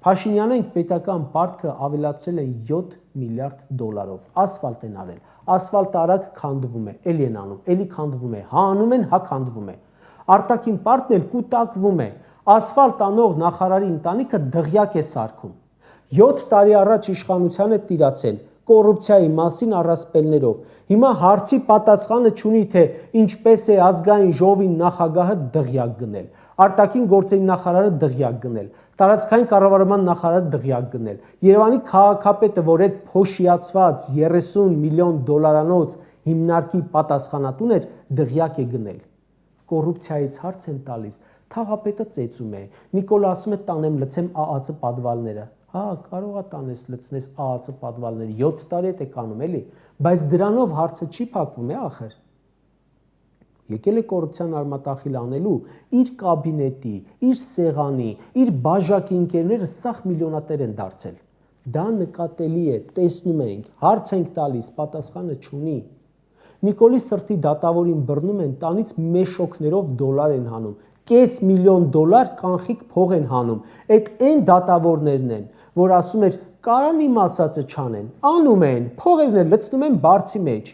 Փաշինյանենք պետական պարտքը ավելացրել են 7 միլիարդ դոլարով, ասֆալտ են արել, ասֆալտը արագ քանդվում է, էլի են անում, էլի քանդվում է, հա անում են, հա քանդվում է, արտաքին պարտն էլ կուտակվում է, ասֆալտ անող նախարարի ընտանիքը դղյակ է սարքում, 7 տարի առաջ իշխանության է տիրացել, կոռուպցիայի մասին առասպելներով, հիմա հարցի պատասխանը չունի, թե ինչպես է ազգային ժողովի նախագահը դղյակ գնել, արտաքին գործերի նախարարը դղյակ գնել, տարածքային կառավարման նախարարը դղյակ գնել, Երևանի քաղաքապետը, որ այդ փոշիացված 30 միլիոն դոլարանոց հիմնարկի պատասխանատուն էր, դղյակ է գնել, կոռուպցիայից հարց են տալիս, թաղապետը ծեծում է, Նիկոլը ասում է տանեմ լցեմ ԱԱՑ պատվալները, հա կարող է տանես լցնես ԱԱՑ պատվալները, 7 տարի է կանում էլի, բայց դրանով հարցը չի փակվում է ախր, եկել է կոռուպցիան արմատախիլ անելու, իր կաբինետի, իր սեղանի, իր բաժակի ընկերները սաղ միլիոնատեր են դարձել, դա նկատելի է, տեսնում ենք, հարց ենք տալիս, պատասխանը չունի, Նիկոլի սրտի դատավորին բռնում են, տանից մեշոքներով դոլար են հանում, կես միլիոն դոլար կանխիկ փող են հանում, այդ այն դատավորներն են, որ ասում էր կարան իմ ասածը չանեն, անում են, փողերն են լցնում են բարձի մեջ,